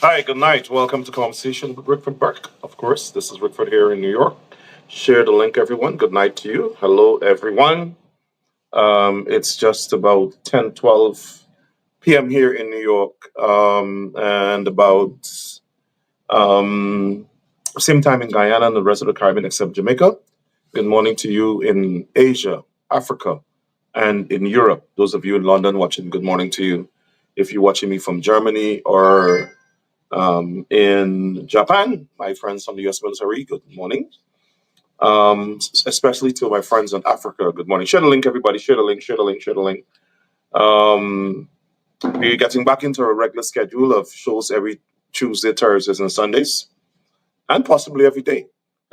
Hi, good night. Welcome to Conversation with Rickford Burke. Of course, this is Rickford here in New York. Share the link, everyone. Good night to you. Hello, everyone. It's just about 10:12 p.m. here in New York, and about um, same time in Guyana and the rest of the Caribbean except Jamaica. Good morning to you in Asia, Africa, and in Europe. Those of you in London watching, good morning to you. If you're watching me from Germany or in Japan, my friends from the US military, good morning. Especially to my friends in Africa, good morning. Share the link, everybody. Share the link, share the link, share the link. Um, we're getting back into a regular schedule of shows every Tuesday, Thursdays, and Sundays, and possibly every day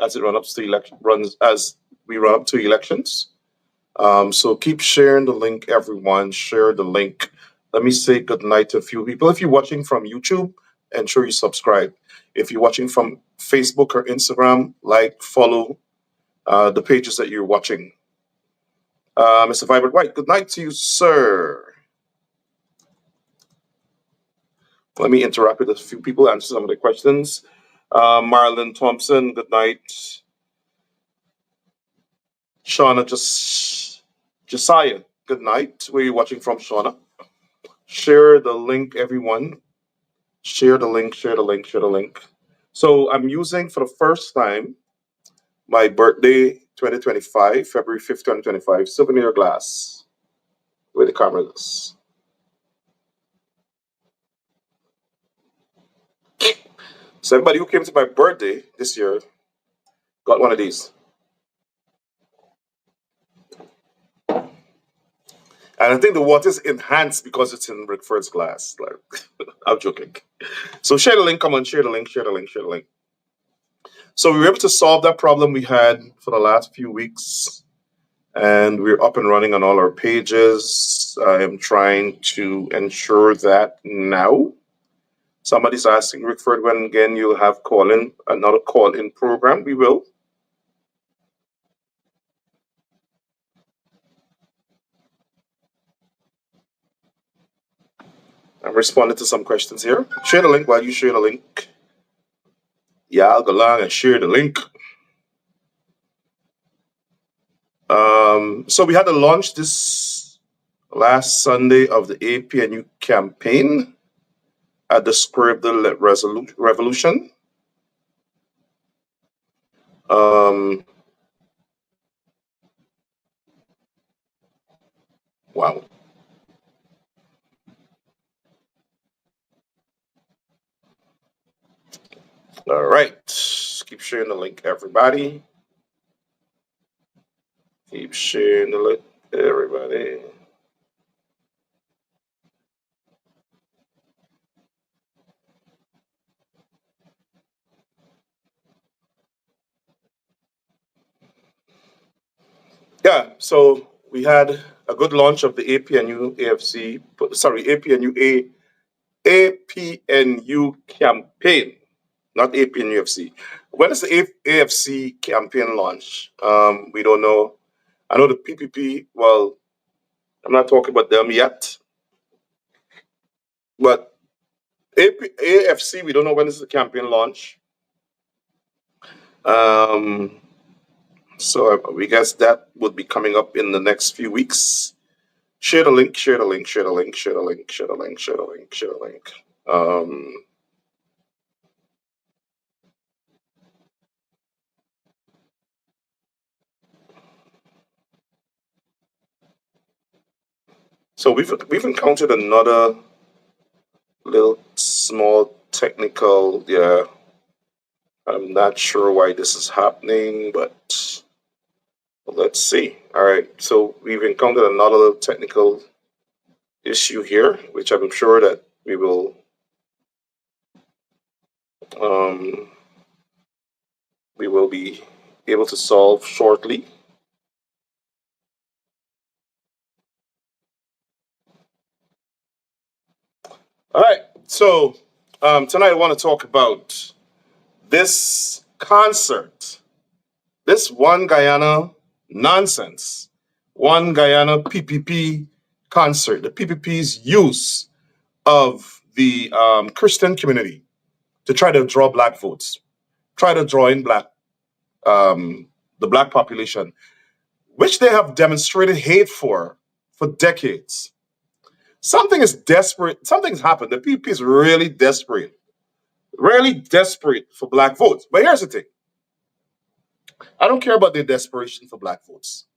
as it runs as we run up to elections. So keep sharing the link, everyone. Share the link. Let me say good night to a few people. If you're watching from YouTube, ensure you subscribe. If you're watching from Facebook or Instagram, like, follow the pages that you're watching. Mr. Vibrant White, good night to you, sir. Let me interact with a few people, answer some of the questions. Marlon Thompson, good night. Shauna Josiah, good night. Where are you watching from, Shauna? Share the link, everyone. Share the link, share the link, share the link. So I'm using for the first time my birthday 2025, February 5th, 2025, souvenir glass. Where the camera is. So everybody who came to my birthday this year got one of these. And I think the water is enhanced because it's in Rickford's glass. Like, I'm joking. So share the link, come on, share the link, share the link, share the link. So we were able to solve that problem we had for the last few weeks. And we're up and running on all our pages. I am trying to ensure that now. Somebody's asking Rickford when again you'll have another call-in program. We will. I'm responding to some questions here. Share the link while you share the link. Yeah, I'll go along and share the link. So we had a launch this last Sunday of the APNU campaign at the Square of the Revolution. Wow. All right. sharing the link, everybody. Keep sharing the link, everybody. Yeah, so we had a good launch of the APNU AFC, sorry, APNU campaign, not APNU FC. When is the AFC campaign launch? We don't know. I know the PPP, well, I'm not talking about them yet, but AFC, we don't know when is the campaign launch. Um, so we guess that would be coming up in the next few weeks. Share the link, share the link, share the link, share the link, share the link, share the link, share the link. So we've encountered another little small technical, yeah. I'm not sure why this is happening, but let's see. All right, so we've encountered another little technical issue here, which I'm sure that um, we will be able to solve shortly. All right, so tonight I want to talk about this concert, this One Guyana nonsense, One Guyana PPP concert, the PPP's use of the Christian community to try to draw black votes, try to draw in the black population, which they have demonstrated hate for decades. Something is desperate. Something's happened. The PPP is really desperate for black votes. But here's the thing: I don't care about their desperation for black votes.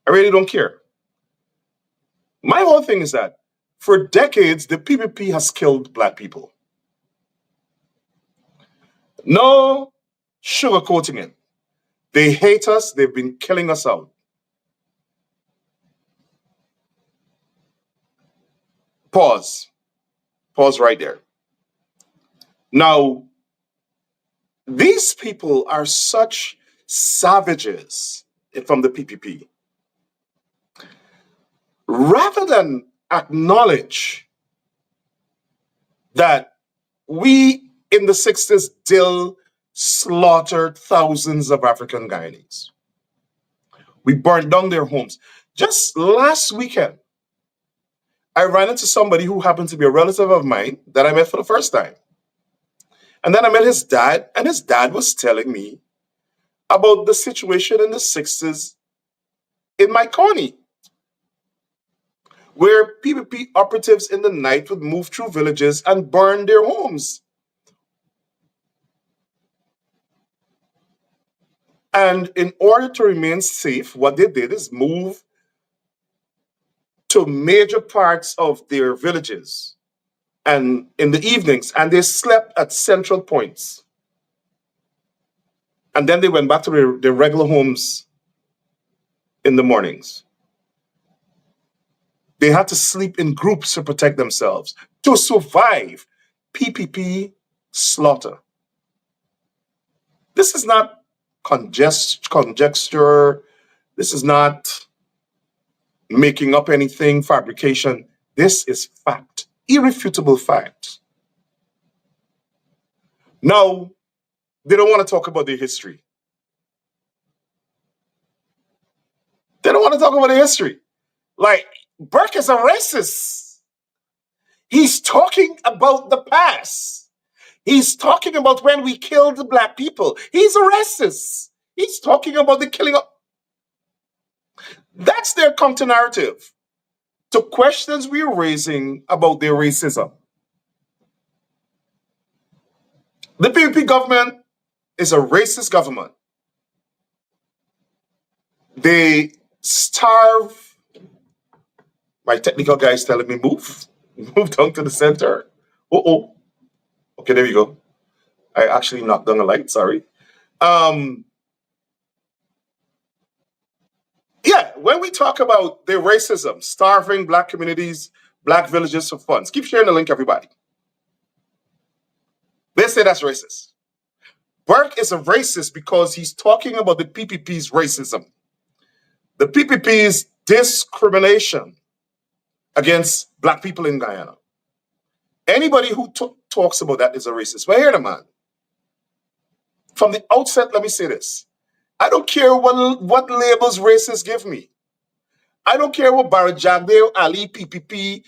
I really don't care. My whole thing is that for decades, the PPP has killed black people. No sugarcoating it. They hate us. They've been killing us out. Pause. Pause right there. Now, these people are such savages from the PPP. Rather than acknowledge that we in the 60s still slaughtered thousands of African Guyanese. We burned down their homes. Just last weekend, I ran into somebody who happened to be a relative of mine that I met for the first time. And then I met his dad, and his dad was telling me about the situation in the 60s in my county, where PPP operatives in the night would move through villages and burn their homes. And in order to remain safe, what they did is move to major parts of their villages and in the evenings, and they slept at central points. And then they went back to their regular homes in the mornings. They had to sleep in groups to protect themselves, to survive PPP slaughter. This is not conjecture. This is not making up anything, fabrication. This is fact, irrefutable fact. Now, they don't want to talk about their history. They don't want to talk about their history. Like, Burke is a racist. He's talking about the past. He's talking about when we killed the black people. He's a racist. He's talking about the killing of. That's their counter narrative to questions we're raising about their racism. The PPP government is a racist government. They starve. My technical guy is telling me move down to the center. Oh, okay, there you go. I actually knocked down the light. Sorry. Um, yeah, when we talk about the racism, starving black communities, black villages for funds, keep sharing the link, everybody. They say that's racist. Burke is a racist because he's talking about the PPP's racism. The PPP's discrimination against black people in Guyana. Anybody who talks about that is a racist. Well, here the man. From the outset, let me say this. I don't care what labels racists give me. I don't care what Barajagdeo, Ali, PPP,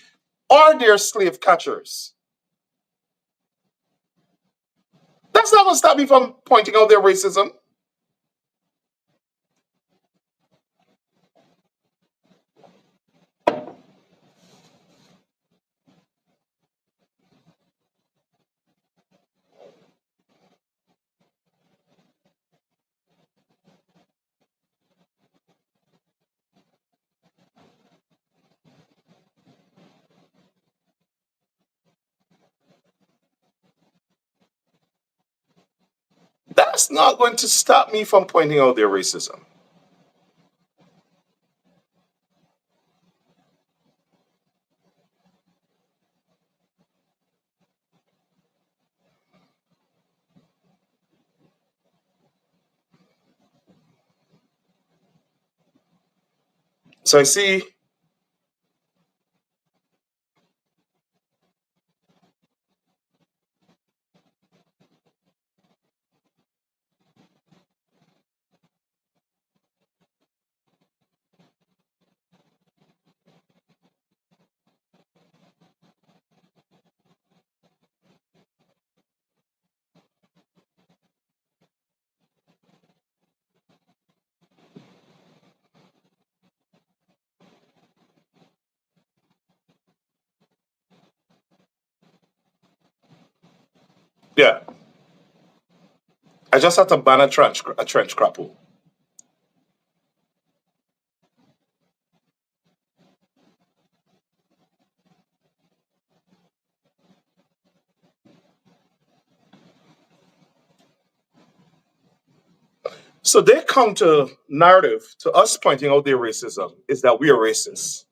or their slave catchers. That's not going to stop me from pointing out their racism. That's not going to stop me from pointing out their racism. So I see, yeah, I just had to ban a trench crapple. So they come to narrative to us pointing out their racism is that we are racist.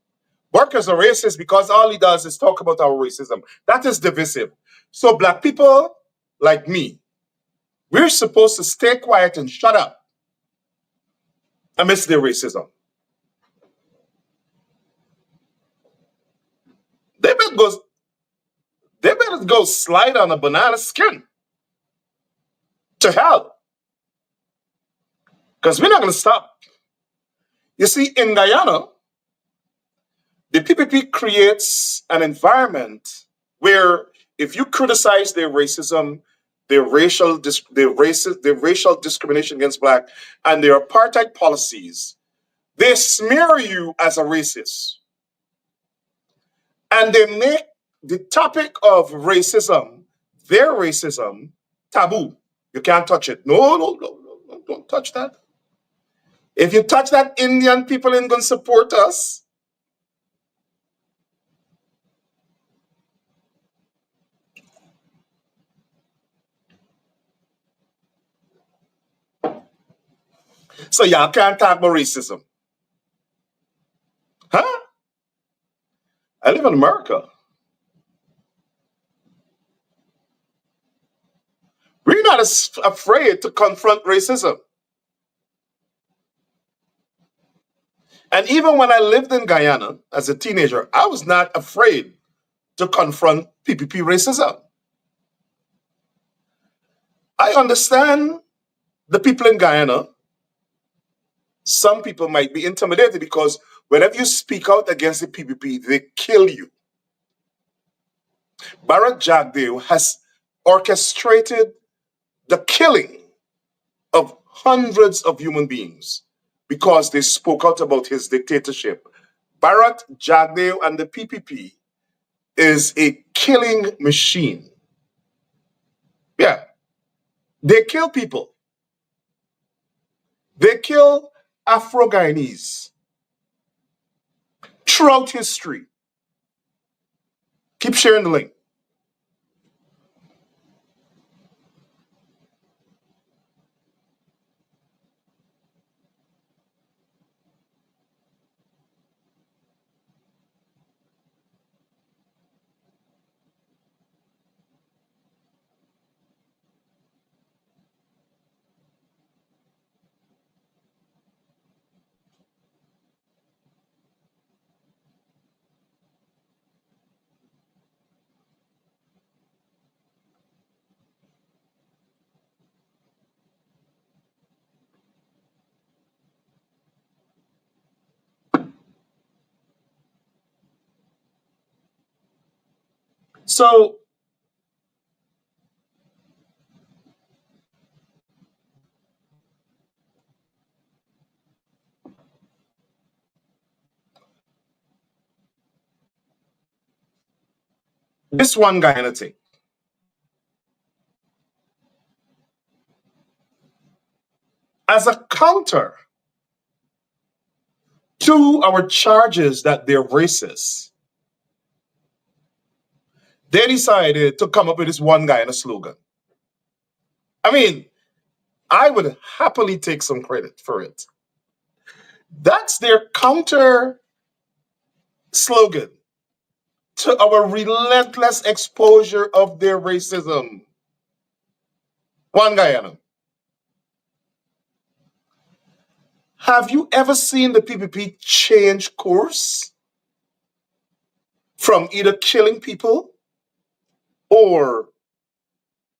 Burke is a racist because all he does is talk about our racism. That is divisive. So black people like me, we're supposed to stay quiet and shut up amidst their racism. They better go, they better go slide on a banana skin to hell. Because we're not gonna stop. You see, in Guyana, the PPP creates an environment where if you criticize their racism, their racial discrimination against black, and their apartheid policies, they smear you as a racist, and they make the topic of racism, their racism, taboo. You can't touch it. No, no, no, no, no, don't touch that. If you touch that, Indian people ain't gonna support us. So y'all can't talk about racism. Huh? I live in America. We're not as afraid to confront racism. And even when I lived in Guyana as a teenager, I was not afraid to confront PPP racism. I understand the people in Guyana. Some people might be intimidated because whenever you speak out against the PPP, they kill you. Bharat Jagdeo has orchestrated the killing of hundreds of human beings because they spoke out about his dictatorship. Bharat Jagdeo and the PPP is a killing machine. Yeah, they kill people. They kill Afro Guyanese throughout history. Keep sharing the link. So this one Guyana thing, as a counter to our charges that they're racist, they decided to come up with this one Guyana slogan. I mean, I would happily take some credit for it. That's their counter slogan to our relentless exposure of their racism. One Guyana. Have you ever seen the PPP change course from either killing people or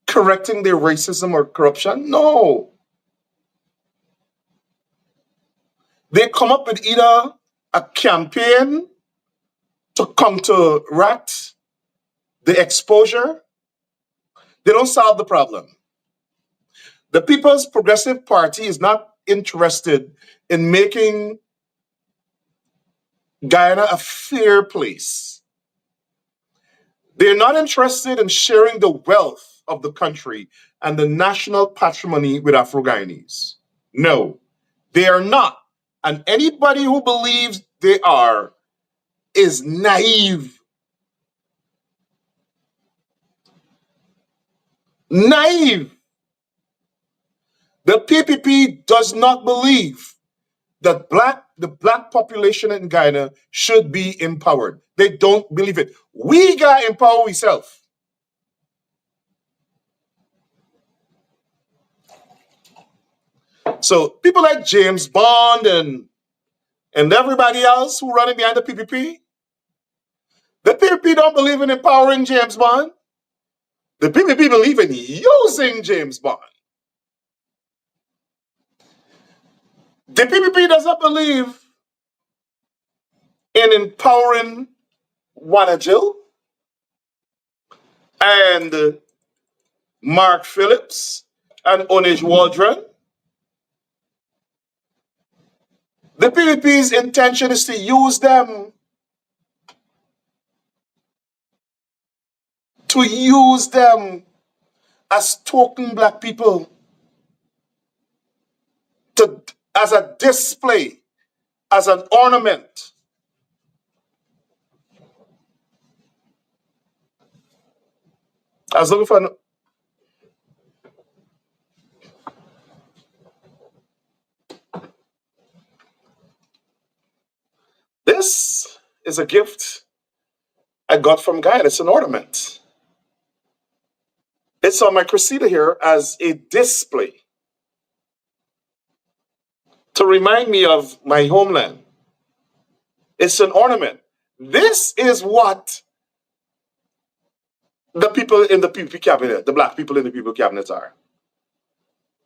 correcting their racism or corruption? No. They come up with either a campaign to counteract the exposure. They don't solve the problem. The People's Progressive Party is not interested in making Guyana a fair place. They're not interested in sharing the wealth of the country and the national patrimony with Afro-Guyanese. No, they are not. And anybody who believes they are is naive. Naive. The PPP does not believe that the black population in Guyana should be empowered. They don't believe it. We got empower ourselves. So people like James Bond and everybody else who running behind the PPP don't believe in empowering James Bond. The PPP believe in using James Bond. The PPP doesn't believe in empowering Wanajil and Mark Phillips and Onej Waldron. The PPP's intention is to use them, as token black people, as a display, as an ornament. I was looking for. This is a gift I got from Guyana. It's an ornament. It's on my Cressida here as a display to remind me of my homeland. It's an ornament. This is what the people in the PPP cabinet, the black people in the PPP cabinet are.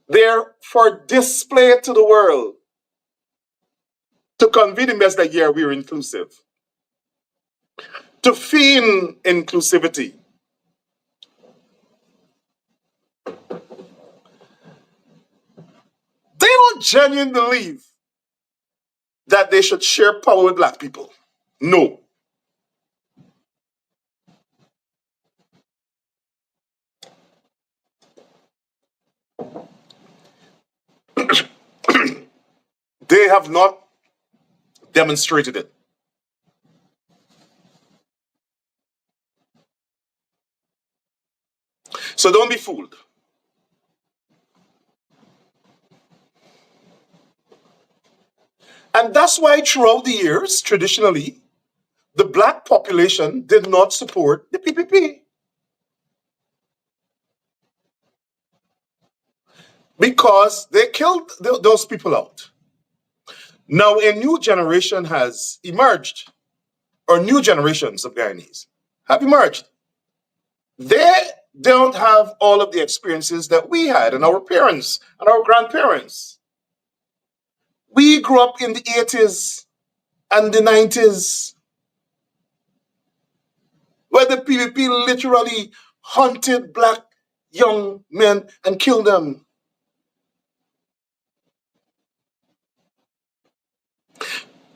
They're for display to the world to convey the message that, yeah, we're inclusive, to feign inclusivity. They don't genuinely believe that they should share power with black people. No. They have not demonstrated it. So don't be fooled. And that's why throughout the years, traditionally, the black population did not support the PPP because they killed those people out. Now, a new generation has emerged, or new generations of Guyanese have emerged. They don't have all of the experiences that we had and our parents and our grandparents. We grew up in the 80s and the 90s. where the PPP literally hunted black young men and killed them.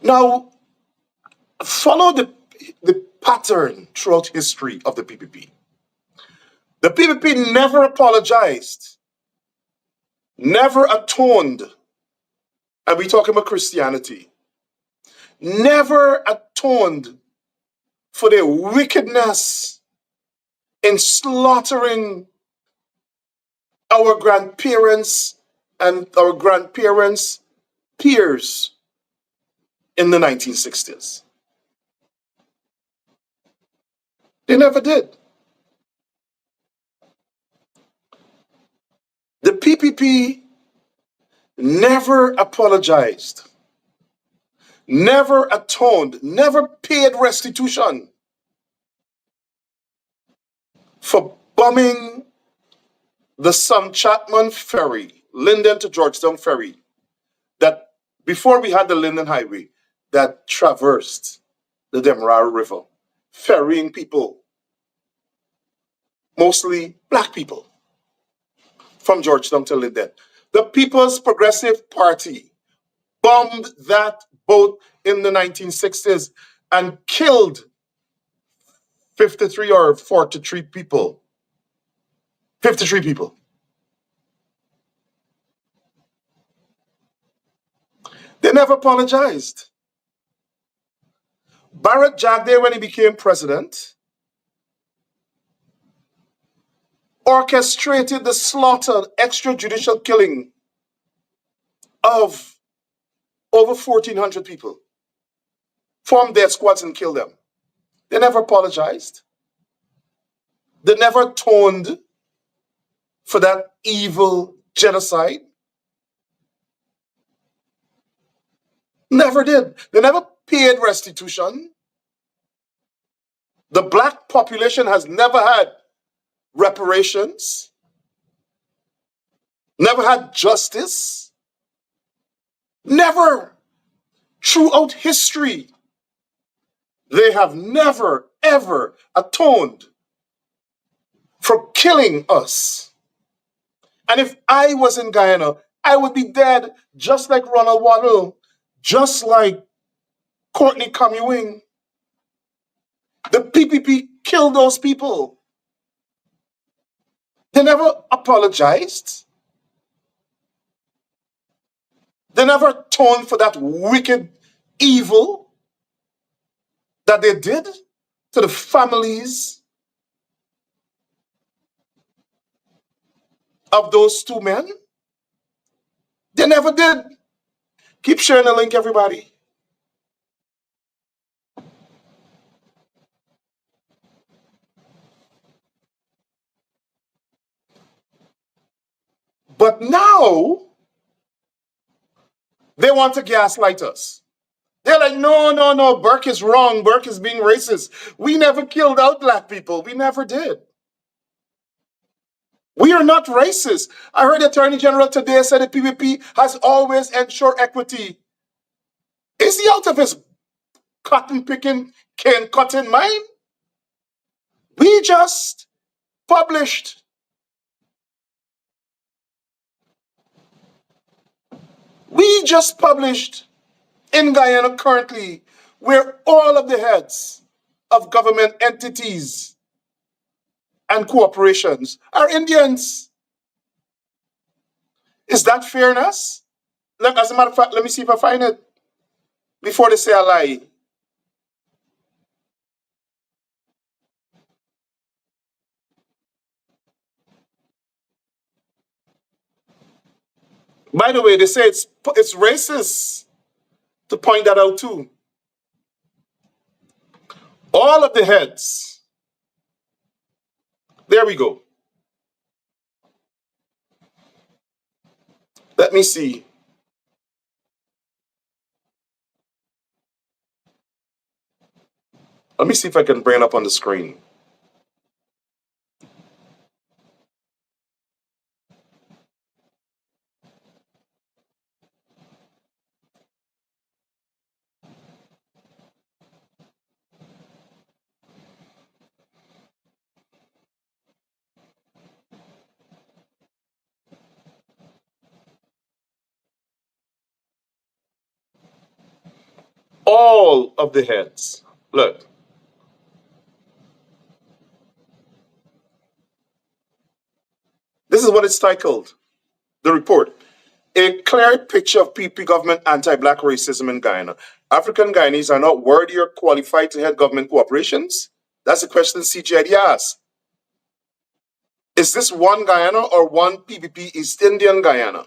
Now, follow the pattern throughout history of the PPP. The PPP never apologized, never atoned, and we talk about Christianity, never atoned for their wickedness in slaughtering our grandparents and our grandparents' peers in the 1960s. They never did. The PPP never apologized, never atoned, never paid restitution for bombing the Sam Chapman Ferry, Linden to Georgetown Ferry, that before we had the Linden Highway, that traversed the Demerara River, ferrying people, mostly black people, from Georgetown to Linden. The People's Progressive Party bombed that boat in the 1960s and killed 53 or 43 people. 53 people. They never apologized. Barrett Jagdeh, when he became president, orchestrated the slaughter, extrajudicial killing of over 1,400 people, formed their squads and killed them. They never apologized. They never atoned for that evil genocide. Never did. They never paid restitution. The black population has never had reparations, never had justice, never. Throughout history, they have never, ever atoned for killing us. And if I was in Guyana, I would be dead just like Ronald Waddell, just like Courtney Camuing. The PPP killed those people. They never apologized. They never atoned for that wicked evil that they did to the families of those two men. They never did. Keep sharing the link, everybody. But now they want to gaslight us. They're like, no, no, no, Burke is wrong. Burke is being racist. We never killed out black people. We never did. We are not racist. I heard the Attorney General today said the PPP has always ensured equity. Is he out of his cotton picking, cane cutting mind? We just published. We just published in Guyana currently, where all of the heads of government entities and corporations are Indians. Is that fairness? Look, as a matter of fact, let me see if I find it before they say I lie. By the way, they say it's racist to point that out too. All of the heads. There we go. Let me see. Let me see if I can bring it up on the screen. all of the heads. Look, this is what it's titled, the report. A clear picture of PP government anti-black racism in Guyana. African Guyanese are not worthy or qualified to head government corporations? That's the question CGID asks. Is this one Guyana or one PPP East Indian Guyana?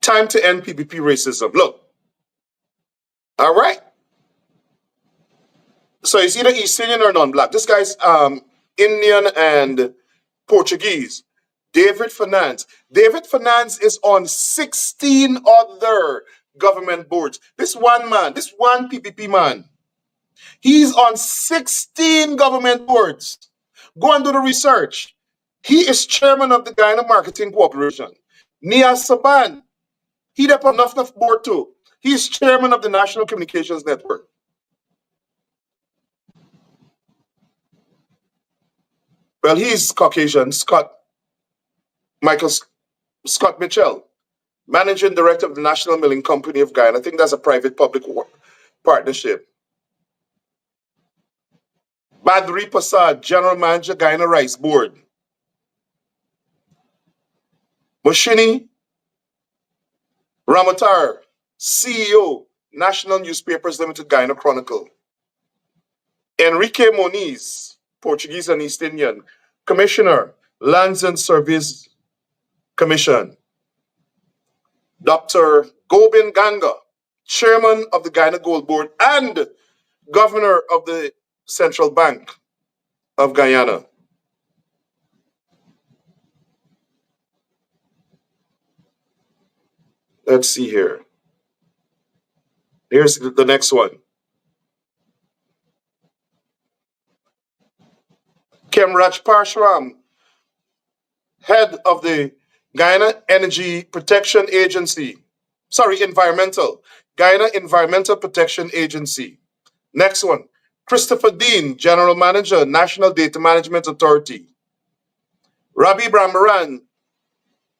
Time to end PPP racism. Look. All right. So it's either East Indian or non-black. This guy's Indian and Portuguese. David Fernandes. David Fernandes is on 16 other government boards. This one man, this one PPP man, he's on 16 government boards. Go and do the research. He is chairman of the Guyana Marketing Corporation. Nia Saban, he up on enough board too. He's chairman of the National Communications Network. Well, he's Caucasian, Michael Scott Mitchell, managing director of the National Milling Company of Guyana. I think that's a private-public partnership. Badri Prasad, general manager, Guyana Rice Board. Moshini Ramatar, CEO, National Newspapers Limited, Guyana Chronicle. Enrique Moniz, Portuguese and East Indian, Commissioner, Lands and Surveys Commission. Dr. Gobin Ganga, Chairman of the Guyana Gold Board and Governor of the Central Bank of Guyana. Let's see here. Here's the next one. Kemraj Parshram, head of the Guyana Energy Protection Agency. Guyana Environmental Protection Agency. Next one. Christopher Dean, General Manager, National Data Management Authority. Rabi Brahmaran,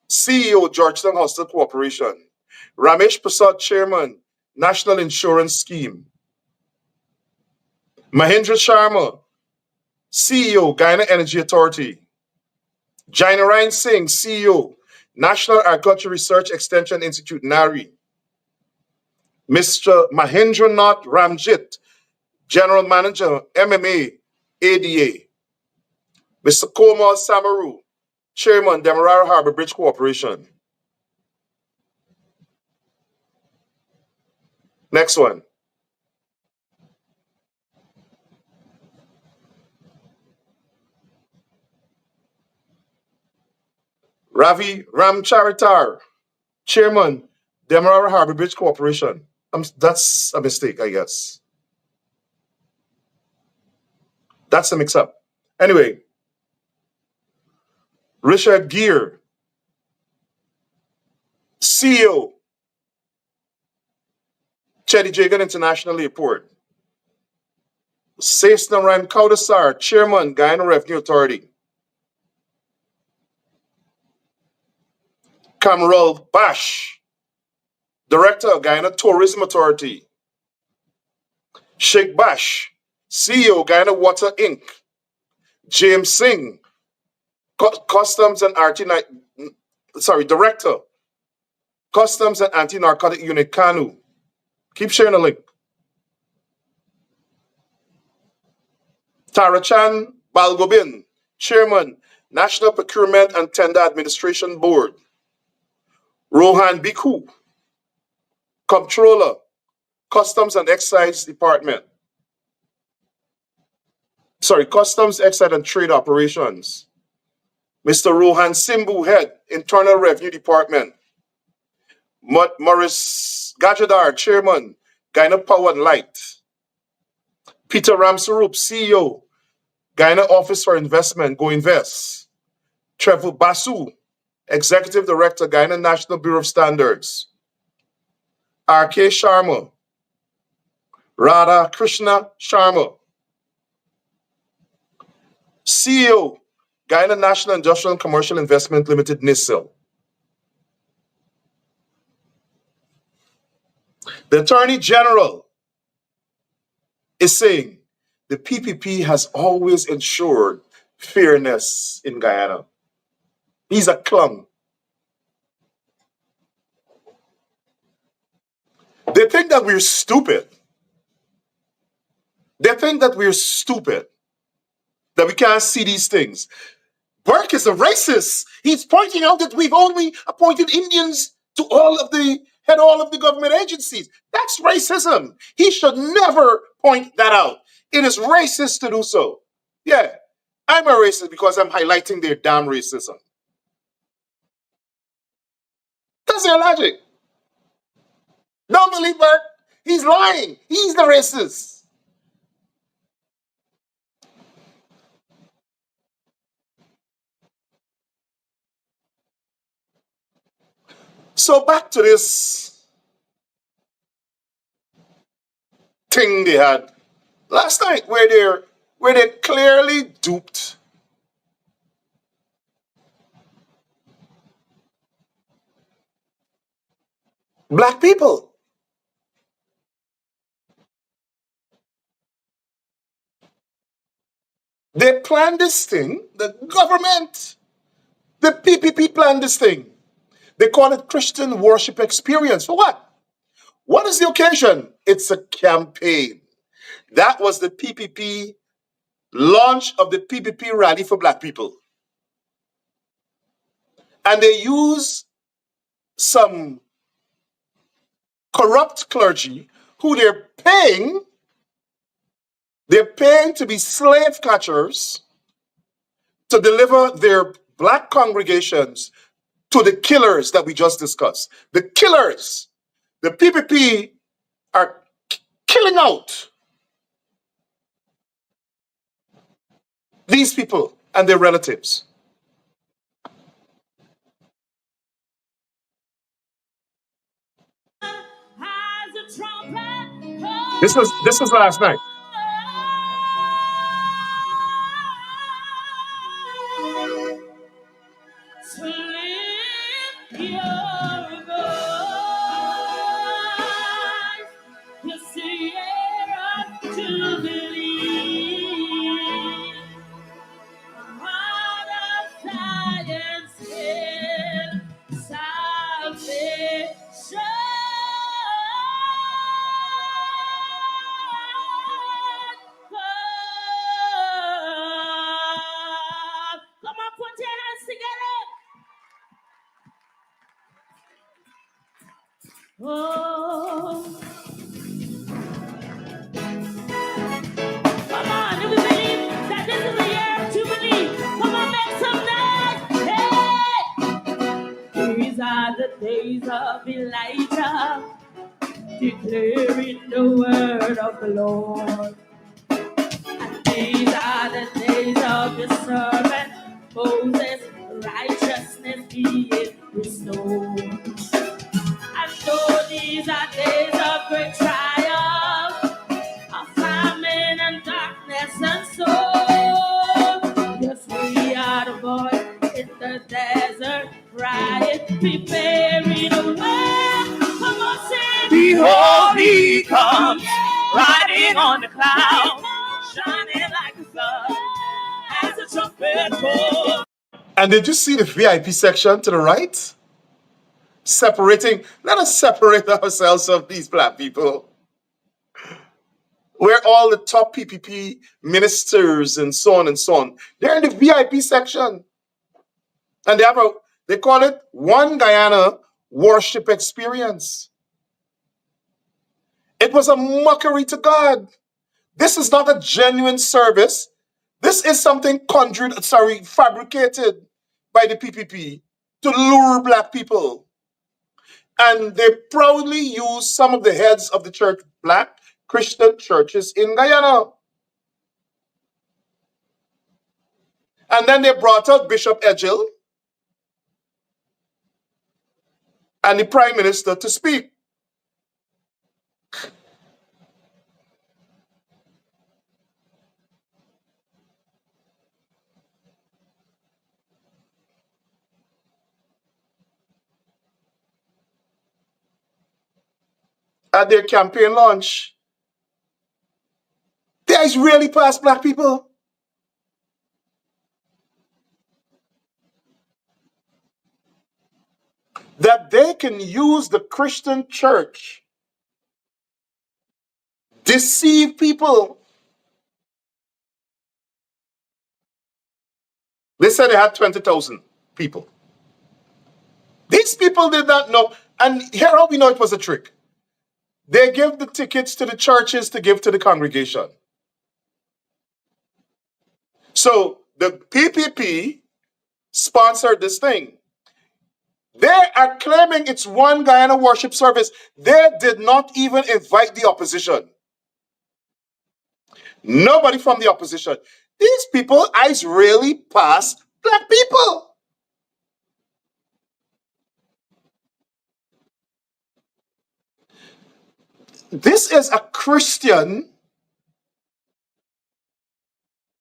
CEO, Georgetown Hostel Corporation. Ramesh Prasad, Chairman, National Insurance Scheme. Mahindra Sharma, CEO, Guyana Energy Authority. Jainarayan Singh, CEO, National Agriculture Research Extension Institute, NARI. Mr. Mahendranath Ramjit, General Manager, MMA, ADA. Mr. Komal Samaru, Chairman, Demerara Harbor Bridge Corporation. Next one. Ravi Ramcharitar, Chairman, Demerara Harbor Bridge Corporation. That's a mistake, I guess. That's a mix-up. Anyway, Richard Gere, CEO, Chetty Jagan International Airport. Sesnaran Kaudasar, Chairman, Guyana Revenue Authority. Kamarul Bash, Director of Guyana Tourism Authority. Sheikh Bash, CEO, Guyana Water Inc. James Singh, Customs and Director, Customs and Anti-Narcotic Unit, KANU. Keep sharing the link. Tarachan Balgobin, Chairman, National Procurement and Tender Administration Board. Rohan Bikhu, Comptroller, Customs and Excise Department. Customs, Excise and Trade Operations. Mr. Rohan Simbu, Head, Internal Revenue Department. Maurice Gajadar, Chairman, Guyana Power and Light. Peter Ramsarup, CEO, Guyana Office for Investment, Go Invest. Trevor Basu, Executive Director, Guyana National Bureau of Standards. R.K. Sharma, Radha Krishna Sharma, CEO, Guyana National Industrial and Commercial Investment Limited, NISIL. The Attorney General is saying the PPP has always ensured fairness in Guyana. He's a clown. They think that we're stupid. They think that we're stupid, that we can't see these things. Burke is a racist. He's pointing out that we've only appointed Indians to all of the government agencies. That's racism. He should never point that out. It is racist to do so. Yeah, I'm a racist because I'm highlighting their damn racism. That's their logic. Don't believe Burke. He's lying. He's the racist. So back to this thing they had last night where they clearly duped black people. They planned this thing, the government, the PPP planned this thing. They call it Christian Worship Experience. For what? What is the occasion? It's a campaign. That was the PPP launch of the PPP rally for black people. And they use some corrupt clergy who they're paying to be slave catchers to deliver their black congregations to the killers that we just discussed. The killers. The PPP are killing out these people and their relatives. This was last night. Behold, he comes riding on the cloud, shining like the sun as a trumpet calls. And did you see the VIP section to the right? Let us separate ourselves from these black people. Where all the top PPP ministers and so on and so on. They're in the VIP section. And they call it One Guyana Worship Experience. It was a mockery to God. This is not a genuine service. This is something fabricated by the PPP to lure black people. And they proudly use some of the heads of the church, black Christian churches in Guyana. And then they brought out Bishop Edgell and the Prime Minister to speak. at their campaign launch, they is really past black people. That they can use the Christian church, deceive people. They said they had 20,000 people. These people did not know. And here how we know it was a trick. They give the tickets to the churches to give to the congregation. So the PPP sponsored this thing. They are claiming it's one Guyana worship service. They did not even invite the opposition. Nobody from the opposition. These people eyes really past black people. This is a Christian,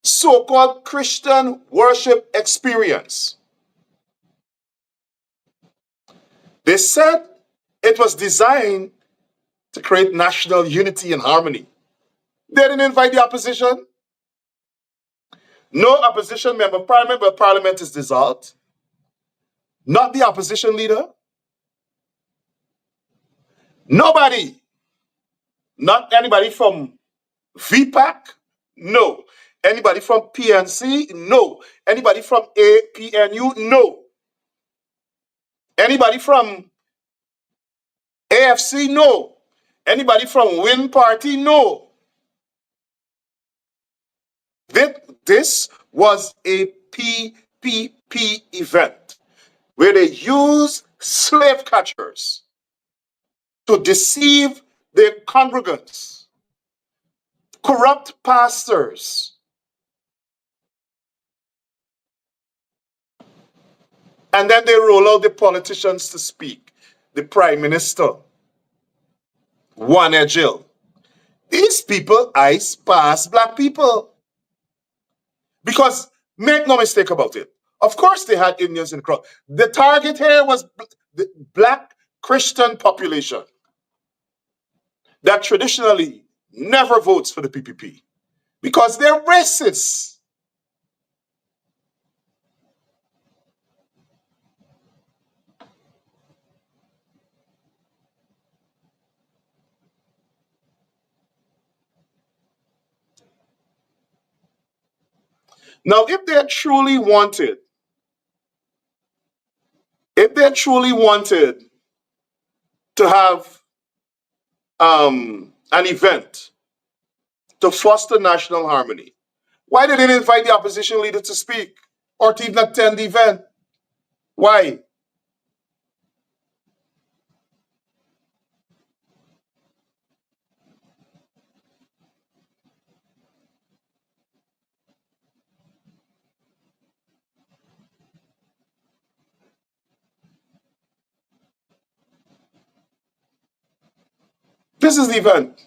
so-called Christian worship experience. They said it was designed to create national unity and harmony. They didn't invite the opposition. No opposition member of parliament, but parliament is dissolved. Not the opposition leader. Nobody. Not anybody from VPAC? No. Anybody from PNC? No. Anybody from APNU? No. Anybody from AFC? No. Anybody from Win Party? No. This was a PPP event where they use slave catchers to deceive their congregants, corrupt pastors, and then they roll out the politicians to speak. The prime minister, One Jill. These people eyes past black people. Because make no mistake about it. Of course they had Indians in the crowd. The target here was the black Christian population that traditionally never votes for the PPP because they're racist. Now, if they truly wanted to have an event to foster national harmony, why did they invite the opposition leader to speak or to even attend the event? Why? This is the event.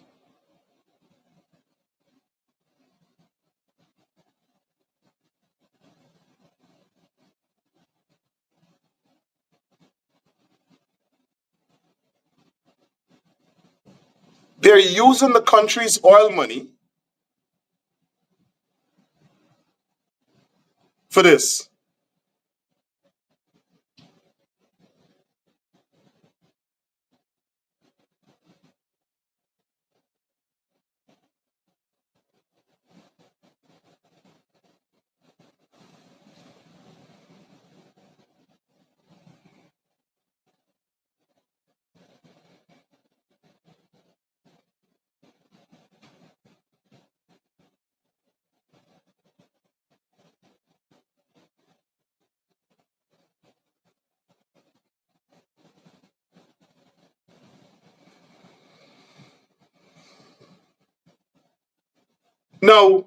They're using the country's oil money for this. Now,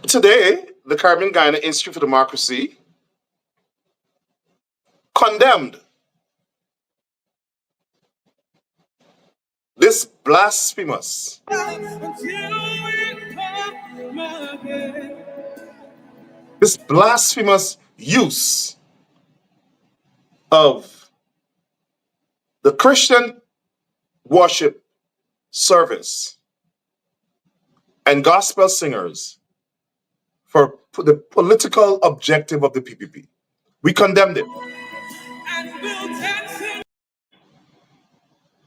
today, the Caribbean Guyana Institute for Democracy condemned this blasphemous use of the Christian worship service and gospel singers for the political objective of the PPP. We condemned it.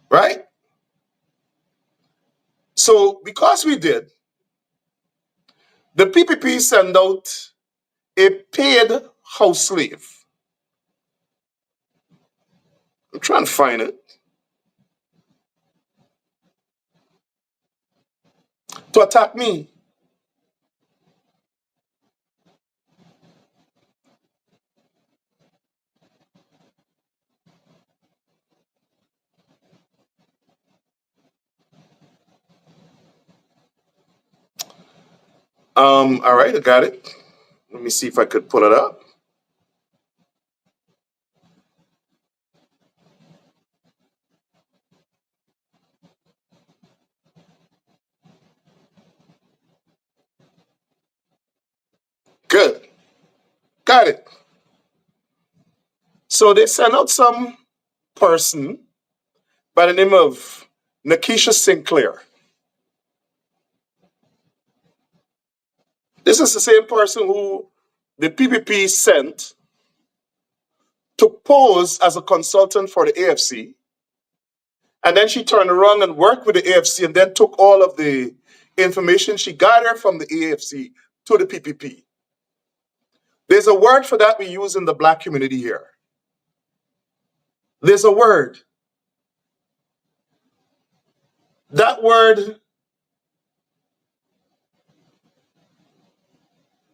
Right? So because we did, the PPP sent out a paid house slave. I'm trying to find it. To attack me. All right, I got it. Let me see if I could pull it up. Good. Got it. So they sent out some person by the name of Nakisha Sinclair. This is the same person who the PPP sent to pose as a consultant for the AFC. And then she turned around and worked with the AFC and then took all of the information she gathered from the AFC to the PPP. There's a word for that we use in the Black community here. There's a word. That word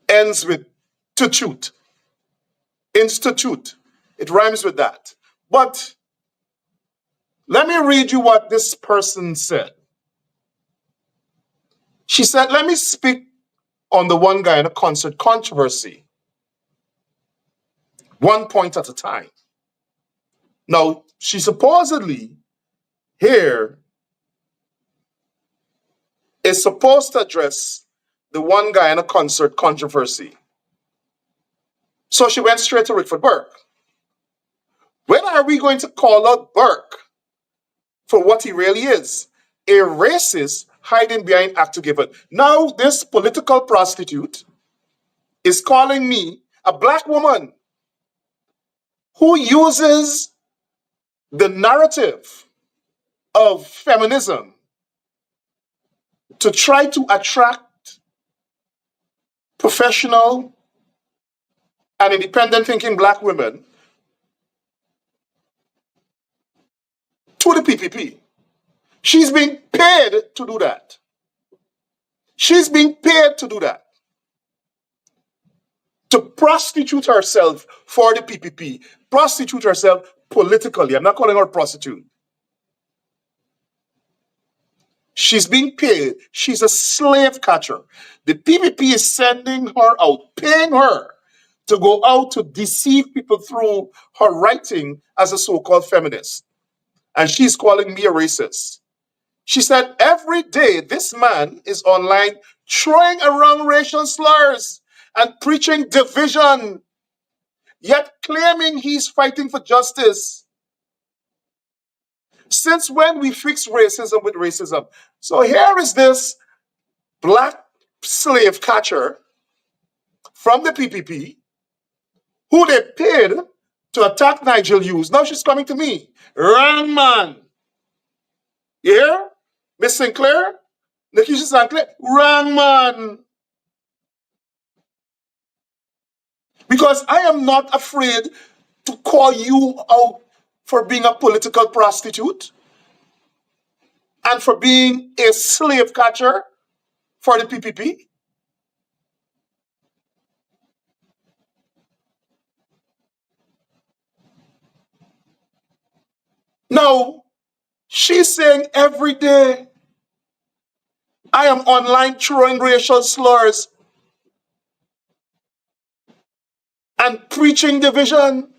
ends with tutute. Institute. It rhymes with that. But let me read you what this person said. She said, let me speak on the One Guyana concert controversy, one point at a time. Now, she supposedly here is supposed to address the One Guyana concert controversy. So she went straight to Rickford Burke. When are we going to call out Burke for what he really is? A racist hiding behind act to give it. Now this political prostitute is calling me a black woman who uses the narrative of feminism to try to attract professional and independent thinking black women to the PPP. She's being paid to do that. She's being paid to do that. To prostitute herself for the PPP, prostitute herself politically. I'm not calling her a prostitute. She's being paid. She's a slave catcher. The PPP is sending her out, paying her to go out to deceive people through her writing as a so-called feminist. And she's calling me a racist. She said, every day this man is online throwing around racial slurs and preaching division, yet claiming he's fighting for justice. Since when we fix racism with racism? So here is this black slave catcher from the PPP who they paid to attack Nigel Hughes. Now she's coming to me. Wrong man. You hear? Miss Sinclair? Nakisha Sinclair? Wrong man. Because I am not afraid to call you out for being a political prostitute and for being a slave catcher for the PPP. No, she's saying every day I am online throwing racial slurs and preaching division.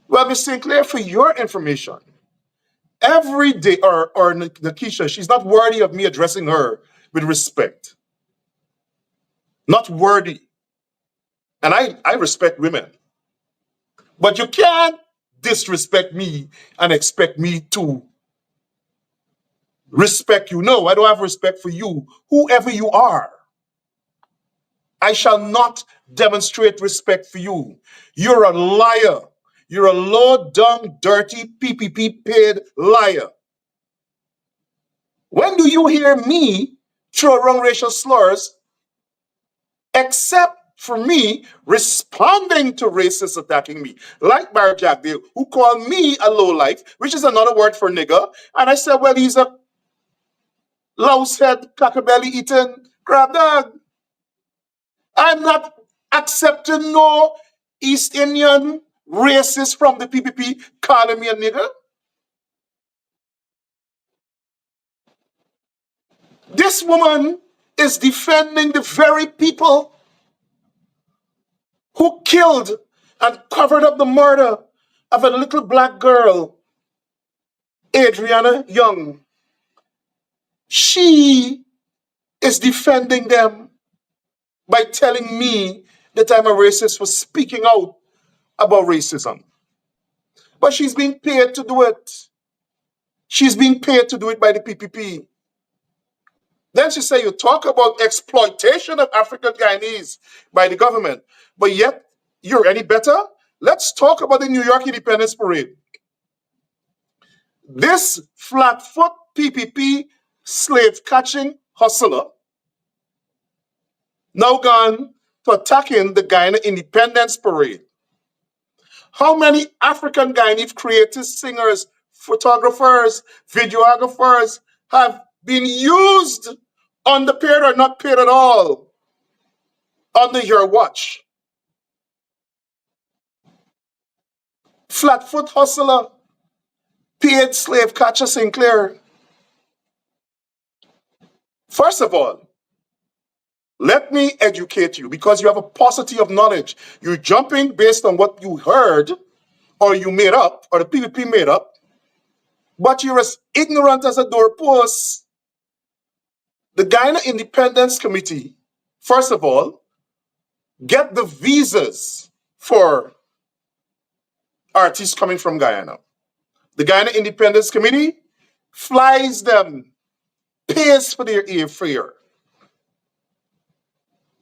Well, Miss Sinclair, for your information, every day, or Nakisha, she's not worthy of me addressing her with respect. Not worthy. And I respect women. But you can't disrespect me and expect me to respect you. No, I don't have respect for you, whoever you are. I shall not demonstrate respect for you. You're a liar. You're a low down, dirty, PPP paid liar. When do you hear me throw around racial slurs, except for me responding to racists attacking me, like Barry Jackdale, who called me a lowlife, which is another word for nigger, and I said, well, he's a louse-head, cracker-belly eating crab dog. I'm not accepting no East Indian racist from the PPP calling me a nigger. This woman is defending the very people who killed and covered up the murder of a little black girl, Adriana Young. She is defending them by telling me that I'm a racist for speaking out about racism. But she's being paid to do it. She's being paid to do it by the PPP. Then she said, you talk about exploitation of African Guyanese by the government, but yet you're any better? Let's talk about the New York Independence Parade. This flatfoot PPP slave catching hustler now gone to attacking the Guyana Independence Parade. How many African Guyanese creators, singers, photographers, videographers have been used underpaid or not paid at all under your watch? Flatfoot hustler, paid slave catcher Sinclair. First of all, let me educate you because you have a paucity of knowledge. You're jumping based on what you heard or you made up or the PPP made up, but you're as ignorant as a doorpost. The Guyana Independence Committee, first of all, get the visas for artists coming from Guyana. The Guyana Independence Committee flies them, pays for their airfare,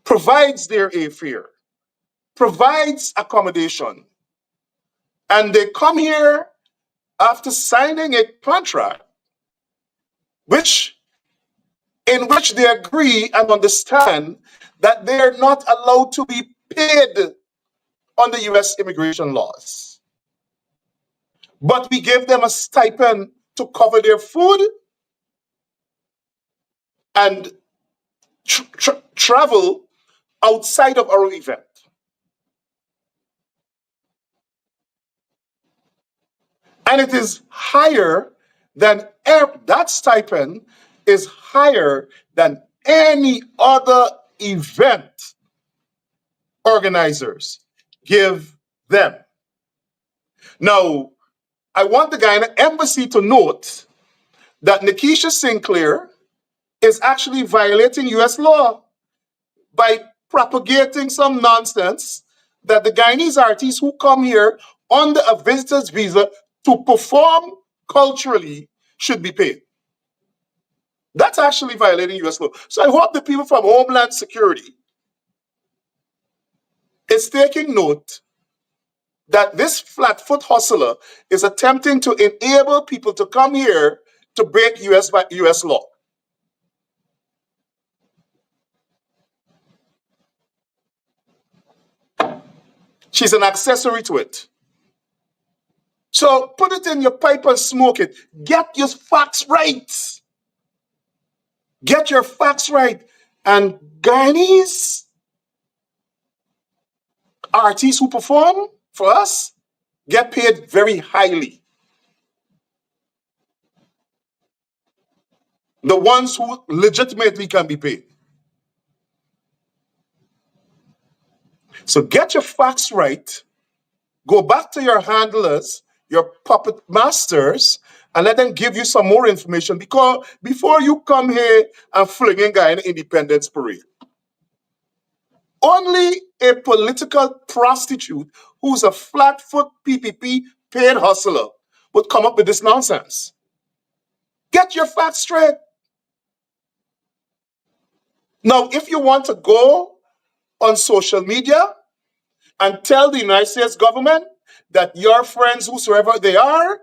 provides their airfare, provides accommodation, and they come here after signing a contract in which they agree and understand that they are not allowed to be paid under US immigration laws. But we give them a stipend to cover their food and travel outside of our event. And it is higher than that stipend is higher than any other event organizers give them. Now, I want the Guyana Embassy to note that Nikisha Sinclair is actually violating US law by propagating some nonsense that the Guyanese artists who come here under a visitor's visa to perform culturally should be paid. That's actually violating US law. So I hope the people from Homeland Security is taking note that this flatfoot hustler is attempting to enable people to come here to break US law. She's an accessory to it. So put it in your pipe and smoke it. Get your facts right. Get your facts right. And Guyanese artists who perform for us get paid very highly. The ones who legitimately can be paid. So get your facts right. Go back to your handlers, your puppet masters, and let them give you some more information because before you come here and fling in Guyana Independence Parade. Only a political prostitute who's a flatfoot PPP paid hustler would come up with this nonsense. Get your facts straight. Now, if you want to go on social media and tell the United States government that your friends, whosoever they are,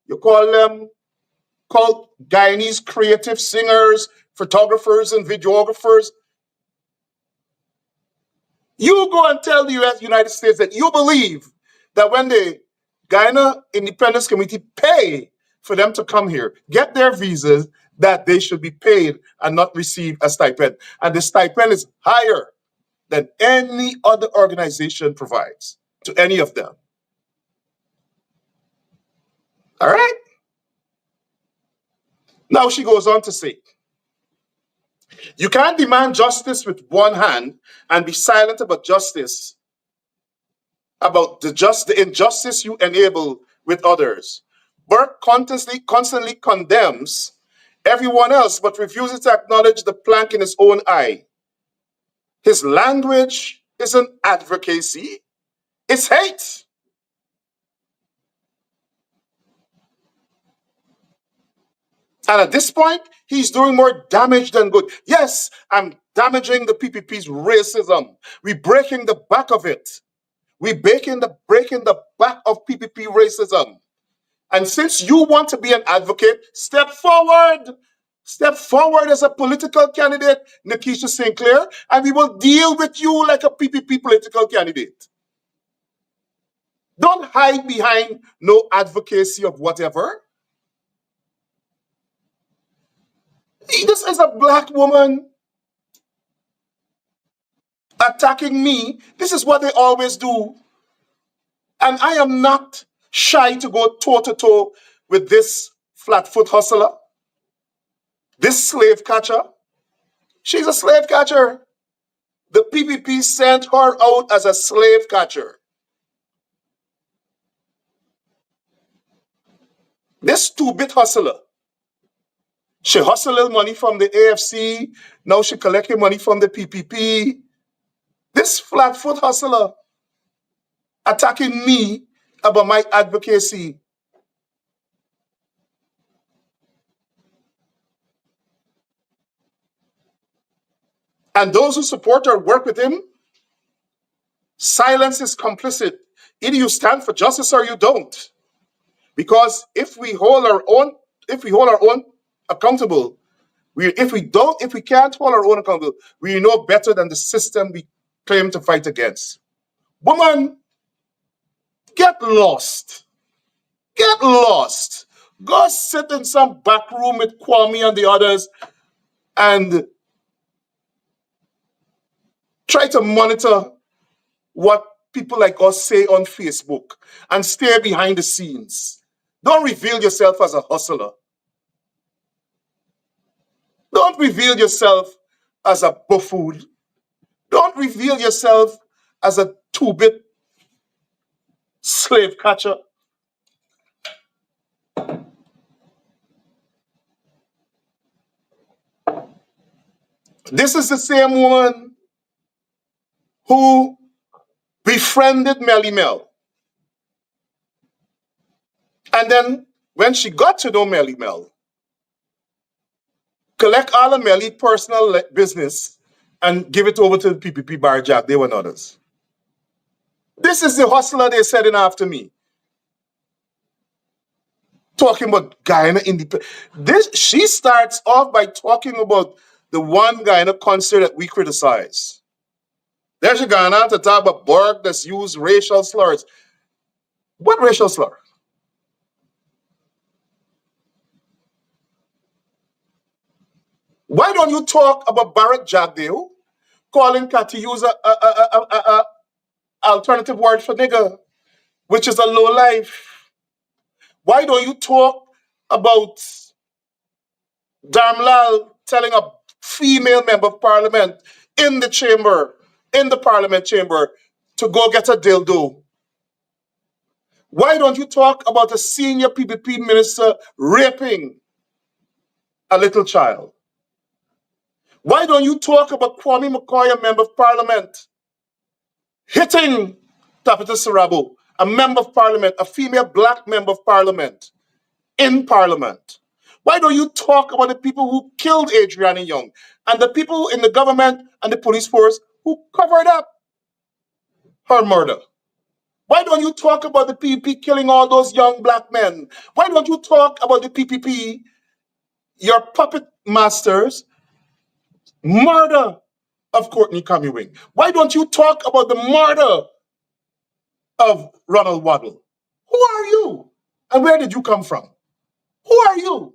you call them called Guyanese creative singers, photographers, and videographers. You go and tell the United States that you believe that when the Guyana Independence Committee pay for them to come here, get their visas, that they should be paid and not receive a stipend. And the stipend is higher than any other organization provides to any of them. All right? Now she goes on to say, you can't demand justice with one hand and be silent about justice, about the injustice you enable with others. Burke constantly condemns everyone else, but refuses to acknowledge the plank in his own eye. His language isn't advocacy, it's hate. And at this point, he's doing more damage than good. Yes, I'm damaging the PPP's racism. We're breaking the back of it. We're breaking the back of PPP racism. And since you want to be an advocate, step forward. Step forward as a political candidate, Nikisha Sinclair, and we will deal with you like a PPP political candidate. Don't hide behind no advocacy of whatever. This is a black woman attacking me. This is what they always do. And I am not shy to go toe-to-toe with this flat-foot hustler, this slave catcher. She's a slave catcher. The PPP sent her out as a slave catcher. This two-bit hustler. She hustled money from the AFC. Now she collecting money from the PPP. This flat-foot hustler attacking me about my advocacy. And those who support or work with him, silence is complicit. Either you stand for justice or you don't. Because if we hold our own accountable, if we can't hold our own accountable, we know better than the system we claim to fight against. Woman, get lost. Get lost. Go sit in some back room with Kwame and the others and try to monitor what people like us say on Facebook and stay behind the scenes. Don't reveal yourself as a hustler. Don't reveal yourself as a buffoon. Don't reveal yourself as a two-bit slave catcher. This is the same woman who befriended Melly Mel. And then when she got to know Melly Mel, collect all of Melly's personal business and give it over to the PPP Bar Jack. They were others. This is the hustler they're setting after me. Talking about Guyana independence. She starts off by talking about the one Guyana concert that we criticize. There's a Guyana to talk about Borg that's used racial slurs. What racial slur? Why don't you talk about Barrett Jagdeo calling Cathy use a alternative word for nigger, which is a low life? Why don't you talk about Darmlal telling a female member of parliament in the parliament chamber, to go get a dildo? Why don't you talk about a senior PPP minister raping a little child? Why don't you talk about Kwame McCoy, a member of parliament, hitting Tapita Sarabo a member of parliament, a female black member of parliament in parliament? Why don't you talk about the people who killed Adriana Young and the people in the government and the police force who covered up her murder? Why don't you talk about the PPP killing all those young black men? Why don't you talk about the PPP, your puppet masters, murder of Courtney Camuing? Why don't you talk about the murder of Ronald Waddle? Who are you? And where did you come from? Who are you?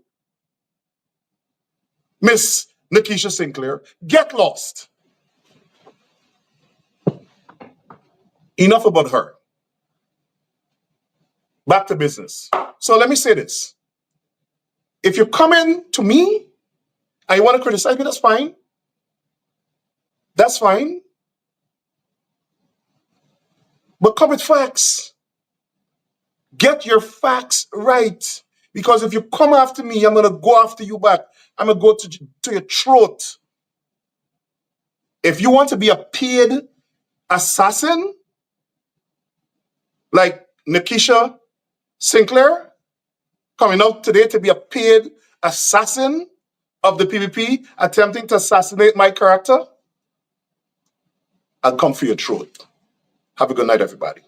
Miss Nikisha Sinclair, get lost. Enough about her. Back to business. So let me say this. If you're coming to me and you want to criticize me, that's fine. That's fine. But come with facts. Get your facts right. Because if you come after me, I'm going to go after you back. I'm going to go to your throat. If you want to be a paid assassin, like Nikisha Sinclair, coming out today to be a paid assassin of the PPP, attempting to assassinate my character, I'll come for your throat. Have a good night, everybody.